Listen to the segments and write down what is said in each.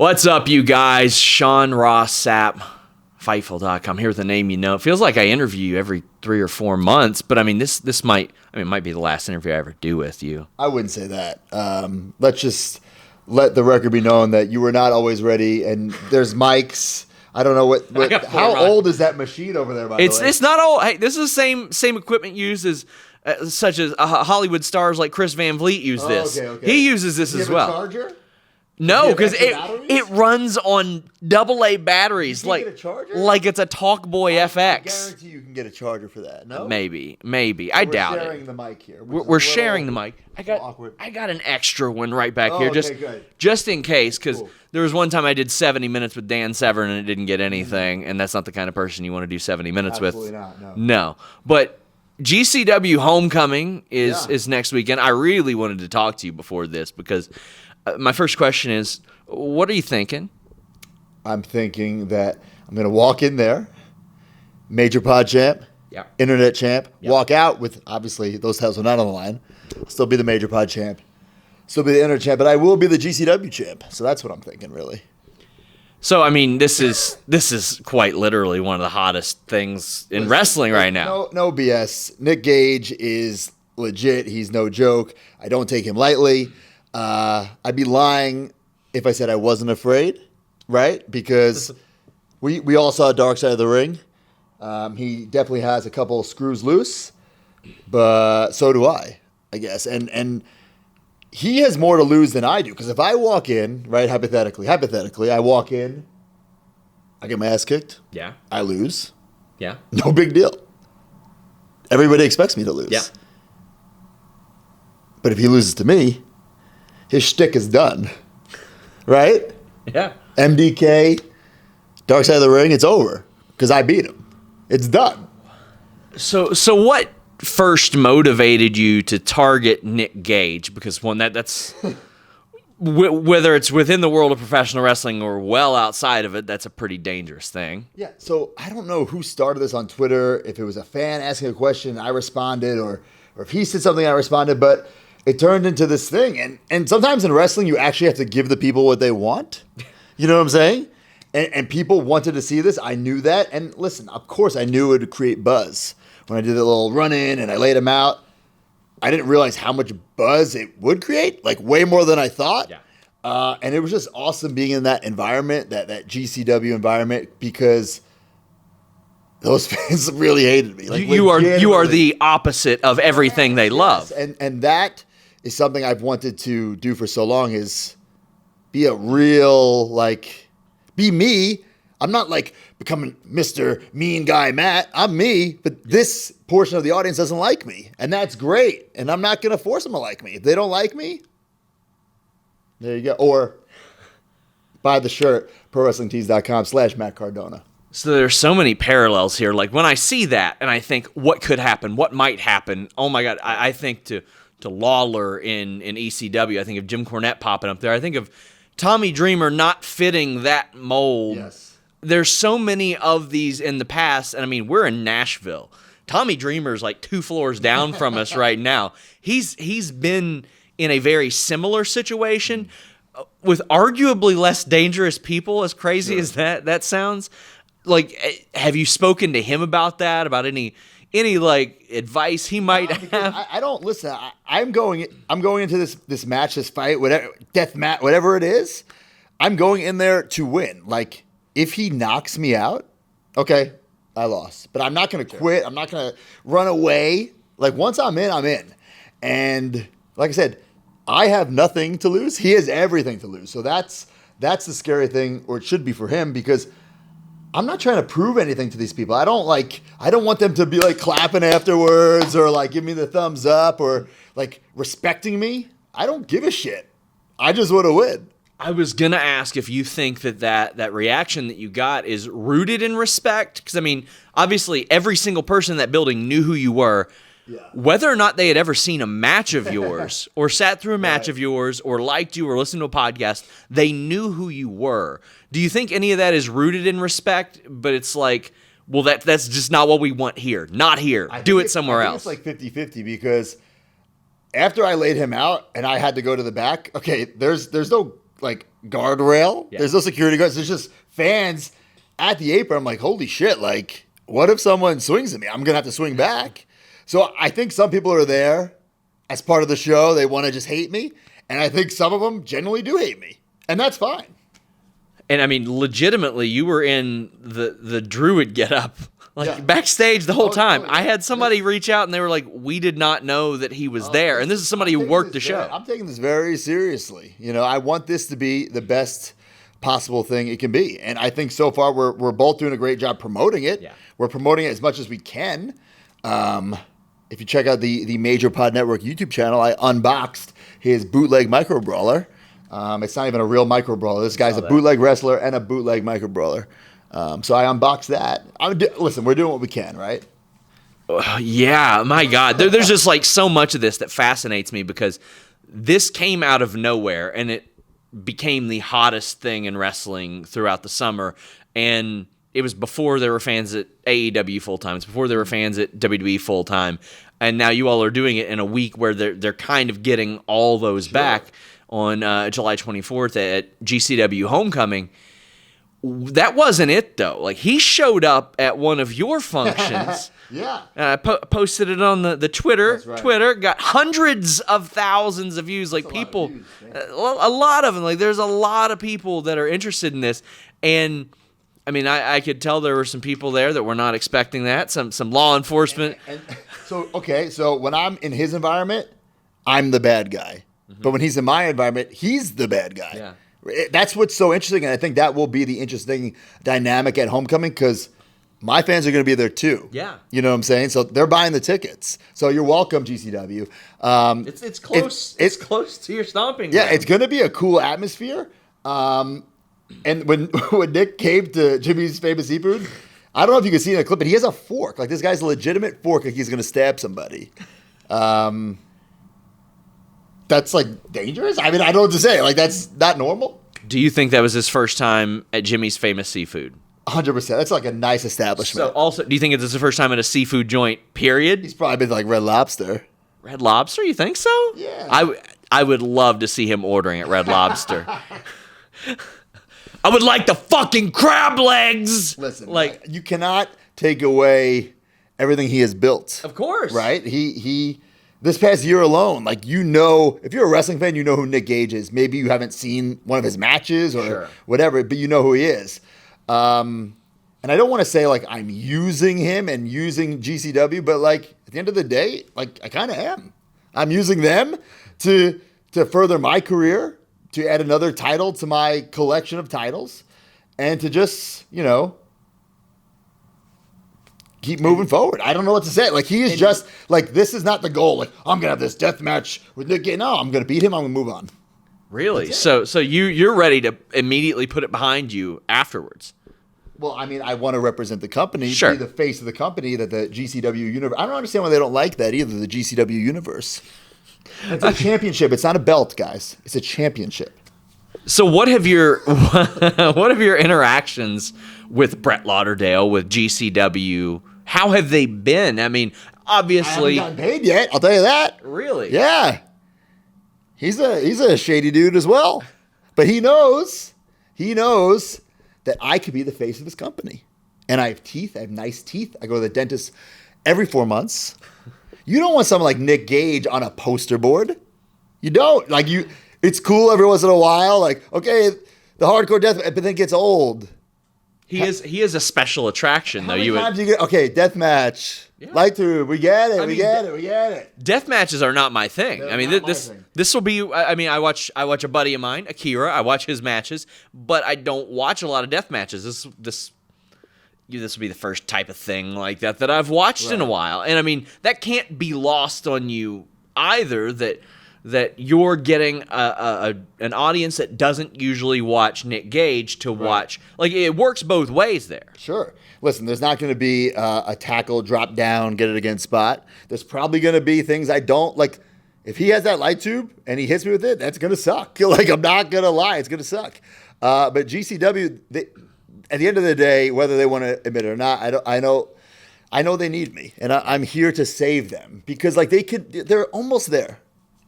What's up, you guys? Sean Ross Sapp, Fightful.com. Here with a name you know. It feels like I interview you every 3 or 4 months, but I mean, this might be the last interview I ever do with you. I wouldn't say that. Let's just let the record be known that you were not always ready, and there's mics. I don't know how old is that machine over there, by the way? It's not old. Hey, this is the same equipment used as such as Hollywood stars like Chris Van Vliet use this. Okay. He uses this as well. Do you have a charger? No, because it runs on AA batteries, Get a charger? like it's a Talkboy FX. I guarantee you can get a charger for that. No, Maybe. I doubt We're sharing it. the mic here. We're sharing the mic. Awkward. I got an extra one right back here, Okay, good. just in case, because Cool. there was one time I did 70 minutes with Dan Severn and it didn't get anything, and that's not the kind of person you want to do 70 minutes Absolutely with. not. No, but GCW Homecoming is next weekend. I really wanted to talk to you before this because my first question is, what are you thinking? I'm thinking that I'm going to walk in there, major pod champ, internet champ, walk out with, obviously, those titles are not on the line. I'll still be the major pod champ, still be the internet champ, but I will be the GCW champ. So that's what I'm thinking, really. So, I mean, this is quite literally one of the hottest things in wrestling right now. No BS. Nick Gage is legit. He's no joke. I don't take him lightly. I'd be lying if I said I wasn't afraid, right? Because we all saw Dark Side of the Ring. He definitely has a couple of screws loose, but so do I guess. And he has more to lose than I do. Because if I walk in, right, hypothetically, I walk in, I get my ass kicked. Yeah. I lose. Yeah. No big deal. Everybody expects me to lose. Yeah. But if he loses to me, his shtick is done. Right? Yeah. MDK, Dark Side of the Ring, it's over. Because I beat him. It's done. So what first motivated you to target Nick Gage? Because one, that's whether it's within the world of professional wrestling or well outside of it, that's a pretty dangerous thing. Yeah. So I don't know who started this on Twitter. If it was a fan asking a question, I responded, or if he said something, I responded. But it turned into this thing. And sometimes in wrestling, you actually have to give the people what they want. You know what I'm saying? And people wanted to see this. I knew that. And listen, of course, I knew it would create buzz. When I did the little run-in and I laid him out, I didn't realize how much buzz it would create, like way more than I thought. Yeah. And it was just awesome being in that environment, that GCW environment, because those fans really hated me. Like, you are the opposite of everything they love. And that is something I've wanted to do for so long, is be a real, like, be me. I'm not like becoming Mr. Mean Guy Matt. I'm me, but this portion of the audience doesn't like me. And that's great. And I'm not going to force them to like me. If they don't like me, there you go. Or buy the shirt, ProWrestlingTees.com/Matt Cardona. So there's so many parallels here. Like when I see that and I think what could happen, what might happen, oh my God, I think to Lawler in ECW, I think of Jim Cornette popping up there. I think of Tommy Dreamer not fitting that mold. Yes. There's so many of these in the past, and I mean, we're in Nashville. Tommy Dreamer's like 2 floors down from us right now. He's been in a very similar situation with arguably less dangerous people, as crazy as that sounds. Like, have you spoken to him about that? About any like advice he might have? I don't listen. I'm going into this match, this fight, whatever, death match, whatever it is. I'm going in there to win. Like, if he knocks me out, okay, I lost. But I'm not going to quit. I'm not going to run away. Like, once I'm in, I'm in. And like I said, I have nothing to lose. He has everything to lose. So that's the scary thing, or it should be for him, because I'm not trying to prove anything to these people. I don't want them to be like clapping afterwards or like give me the thumbs up or like respecting me. I don't give a shit. I just want to win. I was going to ask if you think that reaction that you got is rooted in respect. Because, I mean, obviously every single person in that building knew who you were. Yeah. Whether or not they had ever seen a match of yours or sat through a match of yours or liked you or listened to a podcast, they knew who you were. Do you think any of that is rooted in respect, but it's like, well, that's just not what we want here. Not here. Do it somewhere else. It's like 50-50 because after I laid him out and I had to go to the back, okay, there's no like guardrail. Yeah. There's no security guards. There's just fans at the apron. I'm like, holy shit, like, what if someone swings at me? I'm going to have to swing back. So I think some people are there as part of the show. They want to just hate me. And I think some of them genuinely do hate me. And that's fine. And I mean, legitimately, you were in the druid getup, backstage the whole time. I had somebody reach out and they were like, "We did not know that he was there." And this is somebody who worked the show. I'm taking this very seriously. You know, I want this to be the best possible thing it can be. And I think so far we're both doing a great job promoting it. Yeah. We're promoting it as much as we can. If you check out the Major Pod Network YouTube channel, I unboxed his bootleg micro brawler. It's not even a real micro brawler. This guy's a bootleg wrestler and a bootleg micro brawler. So I unboxed that. Listen, we're doing what we can, right? Yeah, my God. There's just like so much of this that fascinates me because this came out of nowhere and it became the hottest thing in wrestling throughout the summer. And it was before there were fans at AEW full-time. It's before there were fans at WWE full-time. And now you all are doing it in a week where they're kind of getting all those back on July 24th at GCW Homecoming. That wasn't it, though. Like, he showed up at one of your functions. Yeah. Posted it on the Twitter. That's right. Twitter got hundreds of thousands of views. Like, people, a lot of them. Like, there's a lot of people that are interested in this. And, I mean, I could tell there were some people there that were not expecting that. Some law enforcement. So when I'm in his environment, I'm the bad guy. But when he's in my environment, he's the bad guy. Yeah. That's what's so interesting, and I think that will be the interesting dynamic at Homecoming because my fans are going to be there too. Yeah. You know what I'm saying? So they're buying the tickets. So you're welcome, GCW. It's close. It's close to your stomping ground. Yeah, it's going to be a cool atmosphere. And when Nick came to Jimmy's Famous Seafood, I don't know if you can see in the clip, but he has a fork. Like, this guy's a legitimate fork, like he's going to stab somebody. That's, like, dangerous? I mean, I don't know what to say. Like, that's not normal. Do you think that was his first time at Jimmy's Famous Seafood? 100%. That's, like, a nice establishment. So, also, do you think it's the first time at a seafood joint, period? He's probably been to, like, Red Lobster. Red Lobster? You think so? Yeah. I would love to see him ordering at Red Lobster. I would like the fucking crab legs! Listen, like, you cannot take away everything he has built. Of course. Right? He this past year alone, like, you know, if you're a wrestling fan, you know who Nick Gage is. Maybe you haven't seen one of his matches or whatever, but you know who he is. And I don't want to say, like, I'm using him and using GCW, but, like, at the end of the day, like, I kind of am. I'm using them to further my career, to add another title to my collection of titles, and to just, you know, keep moving forward. I don't know what to say. Like, he is just, like, this is not the goal. Like, I'm going to have this death match with Nick Gage. No, I'm going to beat him. I'm going to move on. Really? So you're ready to immediately put it behind you afterwards? Well, I mean, I want to represent the company, sure. Be the face of the company, that the GCW universe. I don't understand why they don't like that either, the GCW universe. It's a championship. It's not a belt, guys. It's a championship. So what have your interactions with Brett Lauderdale, with GCW, how have they been? I mean, obviously, I haven't gotten paid yet. I'll tell you that. Really? Yeah. He's a shady dude as well, but he knows that I could be the face of his company, and I have teeth. I have nice teeth. I go to the dentist every 4 months. You don't want someone like Nick Gage on a poster board. You don't. Like, it's cool every once in a while. Like, okay, the hardcore death, but then it gets old. He is a special attraction, though. How many times do you get? Okay, death match. Yeah. Light tube. We get it. We get it. Death matches are not my thing. They're I mean, this will be. I mean, I watch a buddy of mine, Akira. I watch his matches, but I don't watch a lot of death matches. This will be the first type of thing like that I've watched in a while. And I mean, that can't be lost on you either, that you're getting an audience that doesn't usually watch Nick Gage to watch. Like, it works both ways there. Sure. Listen, there's not going to be a tackle, drop down, get it again spot. There's probably going to be things I don't like. If he has that light tube and he hits me with it, that's going to suck. Like, I'm not going to lie. It's going to suck. But GCW, at the end of the day, whether they want to admit it or not, I know they need me, and I'm here to save them because, like, they're almost there.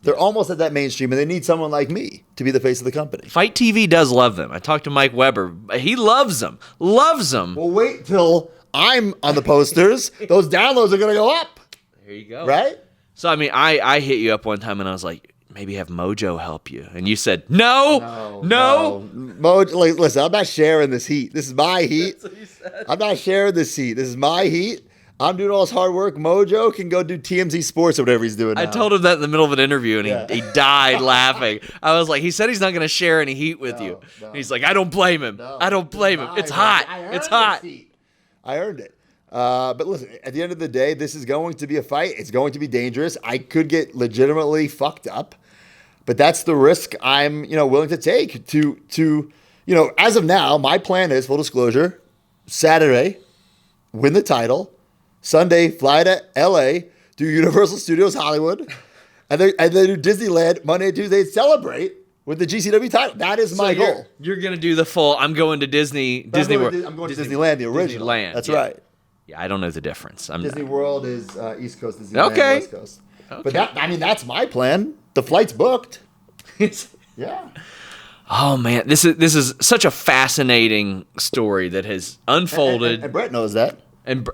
They're almost at that mainstream, and they need someone like me to be the face of the company. Fight TV does love them. I talked to Mike Weber. He loves them. Loves them. Well, wait till I'm on the posters. Those downloads are going to go up. There you go. Right? So, I mean, I hit you up one time, and I was like, maybe have Mojo help you. And you said, no. Mojo, like, listen, I'm not sharing this heat. This is my heat. That's what you said. I'm not sharing this heat. This is my heat. I'm doing all this hard work. Mojo can go do TMZ Sports or whatever he's doing now. I told him that in the middle of an interview, and he died laughing. I was like, he said he's not going to share any heat with you. No. And he's like, I don't blame him. I don't blame him. It's hot. It's hot. I earned it. But listen, at the end of the day, this is going to be a fight. It's going to be dangerous. I could get legitimately fucked up, but that's the risk I'm, willing to take to, as of now, my plan is, full disclosure, Saturday, win the title, Sunday, fly to LA, do Universal Studios Hollywood, and then do Disneyland Monday and Tuesday, celebrate with the GCW title. That is my goal. You're going to do the full, I'm going to Disney World. I'm going to Disneyland, the original. Disneyland. That's yeah. right. Yeah, I don't know the difference. Disney World is East Coast, Disneyland Okay. West Coast. Okay. But that's my plan. The flight's booked. Yeah. Oh man, this is such a fascinating story that has unfolded. And Brett knows that. And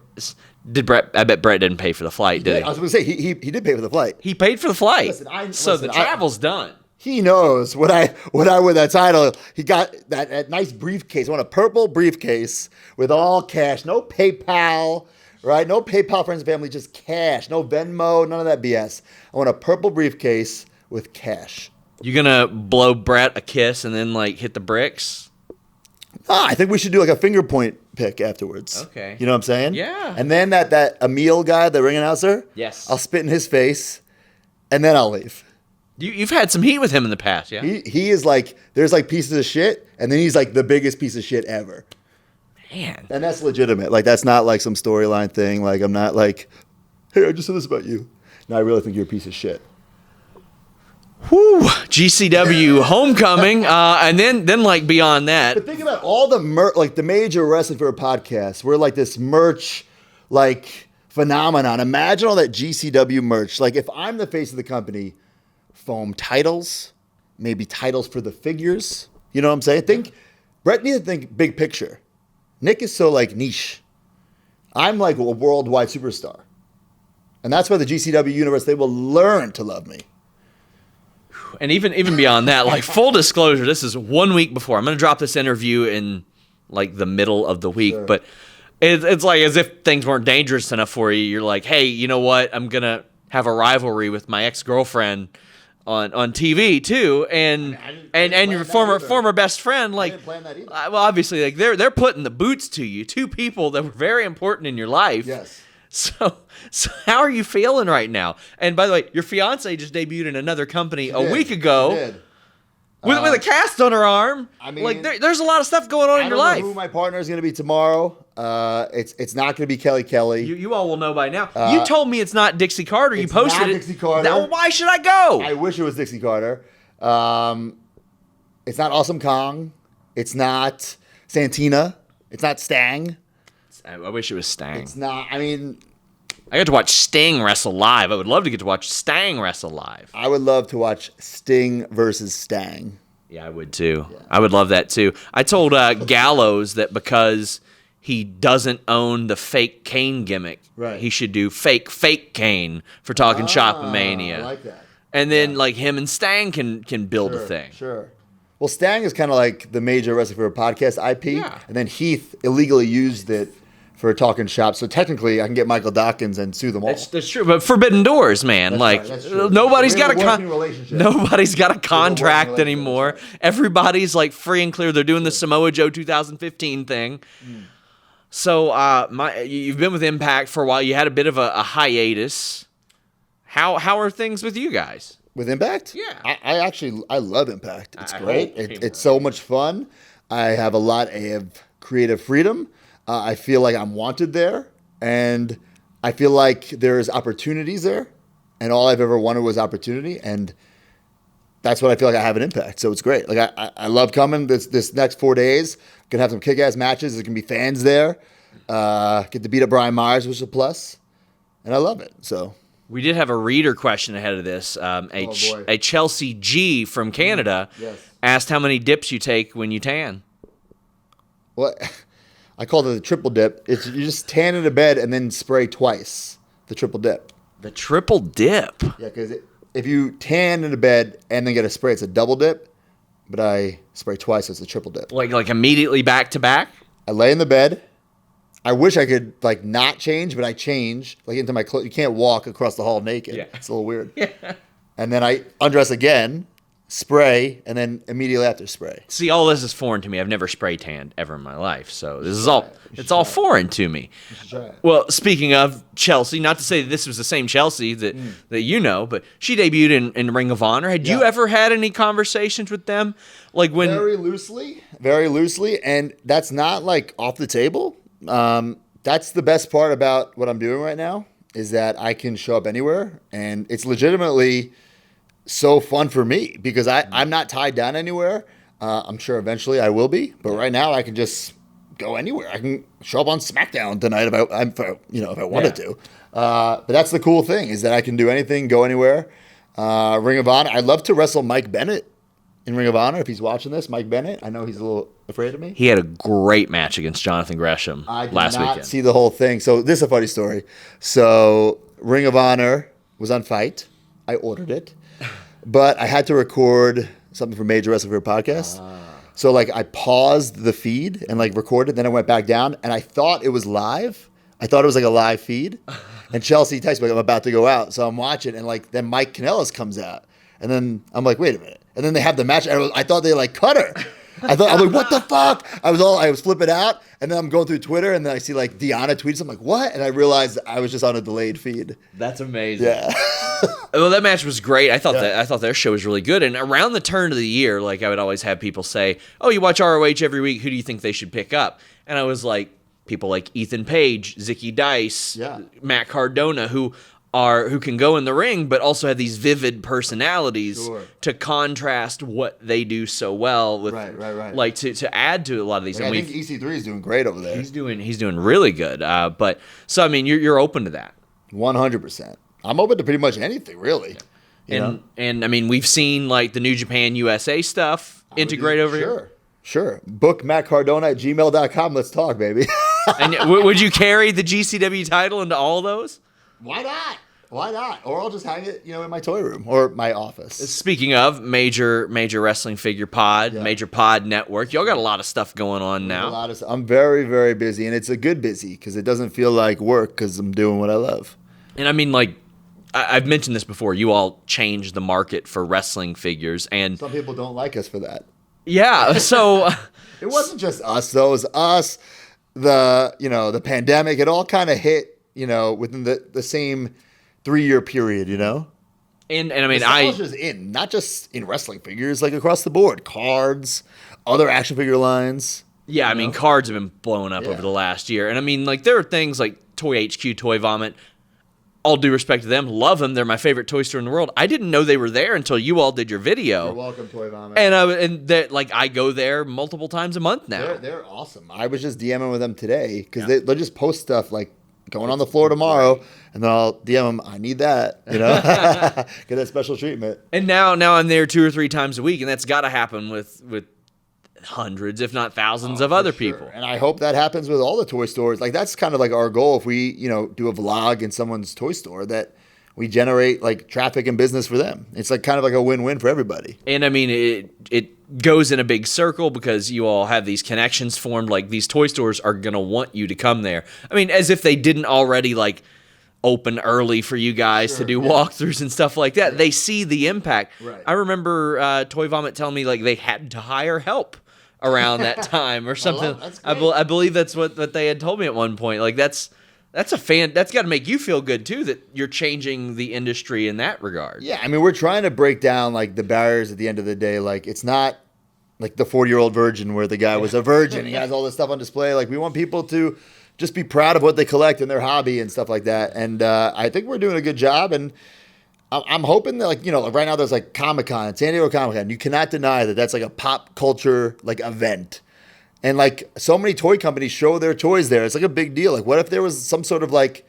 did Brett? I bet Brett didn't pay for the flight, did he? I was going to say he did pay for the flight. He paid for the flight. So the travel's done. He knows when I win that title. He got that nice briefcase. I want a purple briefcase with all cash, no PayPal, right? No PayPal, friends and family, just cash. No Venmo, none of that BS. I want a purple briefcase with cash. You gonna blow Brett a kiss and then hit the bricks? I think we should do a finger point pick afterwards. Okay. You know what I'm saying? Yeah. And then that Emil guy, the ring announcer. Yes. I'll spit in his face, and then I'll leave. You've had some heat with him in the past, yeah? He is there's pieces of shit, and then he's the biggest piece of shit ever. Man. And that's legitimate. That's not some storyline thing. I'm not hey, I just said this about you. No, I really think you're a piece of shit. Whew. GCW Homecoming, and then beyond that. But think about all the the major wrestling for a podcast. We're this merch phenomenon. Imagine all that GCW merch. If I'm the face of the company, foam titles, maybe titles for the figures. You know what I'm saying? Brett needs to think big picture. Nick is so niche. I'm a worldwide superstar. And that's why the GCW universe, they will learn to love me. And even beyond that, full disclosure, this is 1 week before. I'm going to drop this interview in the middle of the week, but it's as if things weren't dangerous enough for you. You're hey, you know what? I'm going to have a rivalry with my ex-girlfriend on TV too, and your former best friend. I didn't plan that either. Well, obviously, they're putting the boots to you. Two people that were very important in your life. Yes. So how are you feeling right now? And by the way, your fiance just debuted in another company a week ago with a cast on her arm. I mean, there's a lot of stuff going on in your life. I don't know who my partner is going to be tomorrow. It's not going to be Kelly. You all will know by now. You told me it's not Dixie Carter. You posted it. Dixie Carter. Now, why should I go? I wish it was Dixie Carter. It's not Awesome Kong. It's not Santina. It's not Stang. I wish it was Stang. It's not. I got to watch Sting wrestle live. I would love to get to watch Stang wrestle live. I would love to watch Sting versus Stang. Yeah, I would too. Yeah. I would love that too. I told Gallows that because he doesn't own the fake Kane gimmick, right, he should do fake Kane for Talking Shop Mania. I like that. And then him and Stang can build a thing. Sure. Well, Stang is kind of the major wrestling for a podcast IP, and then Heath illegally used it for Talking Shop. So technically, I can get Michael Dawkins and sue them all. That's true, but forbidden doors, man. That's true. Nobody's got a contract anymore. Everybody's free and clear. They're doing the Samoa Joe 2015 thing. So you've been with Impact for a while. You had a bit of a hiatus. How are things with you guys? With Impact? Yeah. I love Impact. It's great. It's so much fun. I have a lot of creative freedom. I feel like I'm wanted there, and I feel like there's opportunities there, and all I've ever wanted was opportunity, and that's what I feel like I have an Impact. So it's great. I love coming this next 4 days. Gonna have some kick-ass matches. There's gonna be fans there. Get to beat up Brian Myers, which is a plus, and I love it. So We did have a reader question ahead of this. A Chelsea G from Canada asked how many dips you take when you tan. What? I call it the triple dip. It's you just tan in a bed and then spray twice. The triple dip. The triple dip? Yeah, because if you tan in a bed and then get a spray, it's a double dip. But I spray twice, so it's a triple dip. Like immediately back to back? I lay in the bed. I wish I could like not change, but I change like into my clothes. You can't walk across the hall naked. Yeah. It's a little weird. Yeah. And then I undress again, spray, and then immediately after spray. See, all this is foreign to me. I've never spray tanned ever in my life, so this is all foreign to me. You should try it. Well, speaking of Chelsea, not to say that this was the same Chelsea that you know, but she debuted in Ring of Honor. Had you ever had any conversations with them, like when very loosely, and that's not like off the table. That's the best part about what I'm doing right now is that I can show up anywhere, and it's legitimately so fun for me because I'm not tied down anywhere. I'm sure eventually I will be, but right now I can just go anywhere. I can show up on SmackDown tonight if I wanted to. But that's the cool thing is that I can do anything, go anywhere. Ring of Honor. I'd love to wrestle Mike Bennett in Ring of Honor if he's watching this. Mike Bennett. I know he's a little afraid of me. He had a great match against Jonathan Gresham last weekend. I did not see the whole thing. So this is a funny story. So Ring of Honor was on FITE. I ordered it. But I had to record something for Major Wrestling for a podcast. So like I paused the feed and like recorded. Then I went back down and I thought it was live. I thought it was like a live feed. And Chelsea texted me, like, I'm about to go out. So I'm watching and like then Mike Kanellis comes out. And then I'm like, wait a minute. And then they have the match. I thought they like cut her. I'm like, what the fuck? I was flipping out. And then I'm going through Twitter and then I see like Deanna tweets. I'm like, what? And I realized I was just on a delayed feed. That's amazing. Yeah. Well, that match was great. I thought their show was really good. And around the turn of the year, like I would always have people say, "Oh, you watch ROH every week. Who do you think they should pick up?" And I was like, people like Ethan Page, Zicky Dice, Matt Cardona, who can go in the ring, but also have these vivid personalities to contrast what they do so well with, like to add to a lot of these. Like, I think EC3 is doing great over there. He's doing really good. But so I mean, you're open to that. 100%. I'm open to pretty much anything, really. And I mean, we've seen like the New Japan USA stuff integrate over here. Sure. Book Matt Cardona at gmail.com. Let's talk, baby. And would you carry the GCW title into all those? Why not? Or I'll just hang it, in my toy room or my office. Speaking of major wrestling figure pod, major pod network, y'all got a lot of stuff going on now. I'm very, very busy, and it's a good busy because it doesn't feel like work because I'm doing what I love. And I mean, like, I've mentioned this before. You all changed the market for wrestling figures, and some people don't like us for that. Yeah, so it wasn't just us though. It was us, the pandemic. It all kind of hit, within the same 3-year period, And I mean, nostalgia's not just in wrestling figures, like across the board, cards, other action figure lines. Yeah, I mean, cards have been blowing up over the last year, and I mean, like there are things like Toy HQ, Toy Vomit. All due respect to them, love them. They're my favorite toy store in the world. I didn't know they were there until you all did your video. You're welcome, Toy Vomit. And that, like, I go there multiple times a month now. They're awesome. I was just DMing with them today because they'll just post stuff like going on the floor tomorrow, and then I'll DM them. I need that, get that special treatment. And now I'm there 2 or 3 times a week, and that's got to happen with hundreds, if not thousands, of other people. And I hope that happens with all the toy stores. Like that's kind of like our goal. If we, do a vlog in someone's toy store, that we generate like traffic and business for them. It's like kind of like a win-win for everybody. And I mean, it goes in a big circle because you all have these connections formed. Like these toy stores are going to want you to come there. I mean, as if they didn't already like open early for you guys to do walkthroughs and stuff like that. They see the impact. Right. I remember Toy Vomit telling me like they had to hire help around that time or something. I believe that's what they had told me at one point. Like that's got to make you feel good too that you're changing the industry in that regard. Yeah, I mean we're trying to break down like the barriers at the end of the day. Like it's not like the 40-year-old virgin where the guy was a virgin. He has all this stuff on display. Like we want people to just be proud of what they collect and their hobby and stuff like that. And I think we're doing a good job. And I'm hoping that, like, right now there's like Comic-Con, San Diego Comic-Con. You cannot deny that that's like a pop culture like event. And like so many toy companies show their toys there. It's like a big deal. Like what if there was some sort of like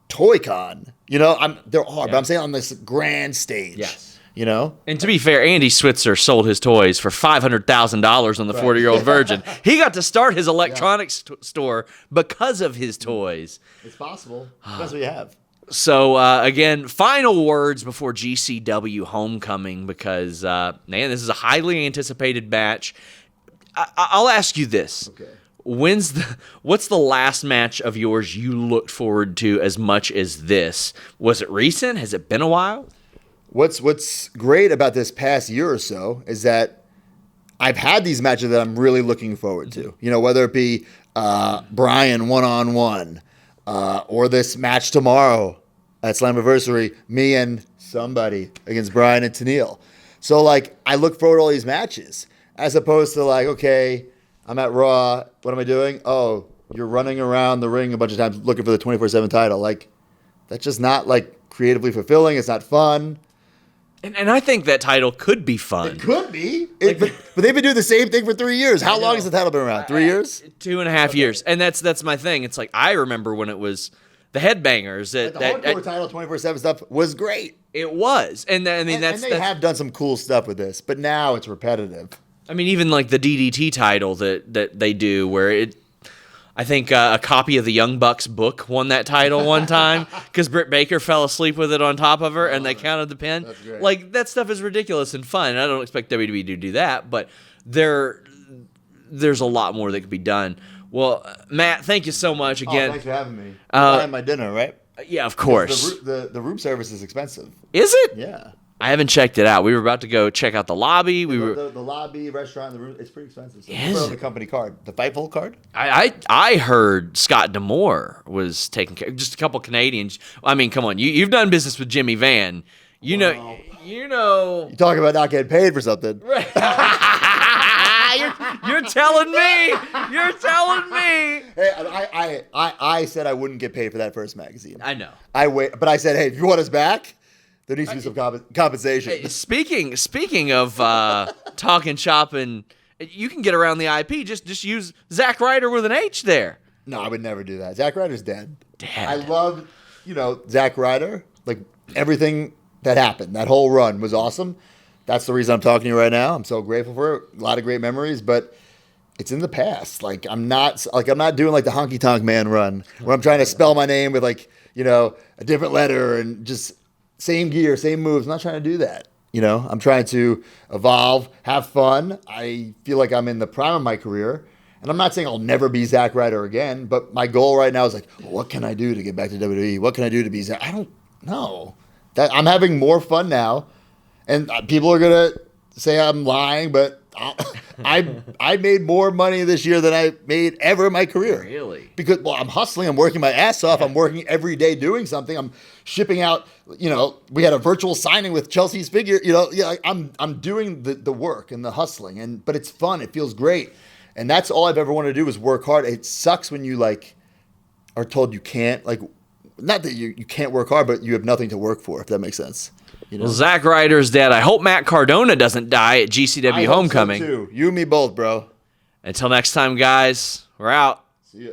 Toy Con. There are, but I'm saying on this grand stage. Yes. And to be fair, Andy Switzer sold his toys for $500,000 on the 40-year-old virgin. He got to start his electronics store because of his toys. It's possible. That's what you have. So, again, final words before GCW Homecoming because, man, this is a highly anticipated match. I'll ask you this. Okay. What's the last match of yours you looked forward to as much as this? Was it recent? Has it been a while? What's great about this past year or so is that I've had these matches that I'm really looking forward to. Whether it be Brian one-on-one or this match tomorrow at Slammiversary, me and somebody against Brian and Tennille. So, I look forward to all these matches as opposed to, okay, I'm at Raw. What am I doing? Oh, you're running around the ring a bunch of times looking for the 24/7 title. That's just not, creatively fulfilling. It's not fun. And I think that title could be fun. It could be. But they've been doing the same thing for 3 years. How long has the title been around? 3 years? 2.5 years. And that's my thing. It's I remember when it was the Headbangers. The hardcore title 24/7 stuff was great. It was. And they have done some cool stuff with this, but now it's repetitive. I mean, even the DDT title that they do where I think a copy of the Young Bucks book won that title one time because Britt Baker fell asleep with it on top of her and they counted the pin. That's great. That stuff is ridiculous and fun. And I don't expect WWE to do that, but there's a lot more that could be done. Well, Matt, thank you so much again. Thanks for having me. I had my dinner, right? Yeah, of course. The room service is expensive. Is it? Yeah. I haven't checked it out. We were about to go check out the lobby. The lobby, restaurant, the room, it's pretty expensive. So put on the company card. The Fightful card? I heard Scott D'Amore was taking care. Just a couple Canadians. I mean, come on. You've done business with Jimmy Van. You know. You talk about not getting paid for something. Right. You're telling me. You're telling me. Hey, I said I wouldn't get paid for that first magazine. I know. But I said, hey, if you want us back, there needs to be some compensation. Hey, speaking of Talknshop, and you can get around the IP. Just use Zack Ryder with an H there. No, I would never do that. Zack Ryder's dead. Dead. I love, Zack Ryder. Everything that happened, that whole run was awesome. That's the reason I'm talking to you right now. I'm so grateful for it. A lot of great memories, but it's in the past. I'm not doing the Honky Tonk Man run where I'm trying to spell my name with a different letter and just same gear, same moves. I'm not trying to do that. I'm trying to evolve, have fun. I feel like I'm in the prime of my career. And I'm not saying I'll never be Zack Ryder again, but my goal right now is what can I do to get back to WWE? What can I do to be Zack? I don't know. I'm having more fun now. And people are going to say I'm lying, but I made more money this year than I made ever in my career. Really? Because, I'm hustling. I'm working my ass off. I'm working every day doing something. I'm shipping out, we had a virtual signing with Chelsea's figure. I'm doing the work and the hustling. But it's fun. It feels great. And that's all I've ever wanted to do is work hard. It sucks when you, are told you can't, not that you can't work hard, but you have nothing to work for, if that makes sense. Well, Zack Ryder's dead. I hope Matt Cardona doesn't die at GCW Homecoming. I hope so too. You and me both, bro. Until next time, guys, we're out. See ya.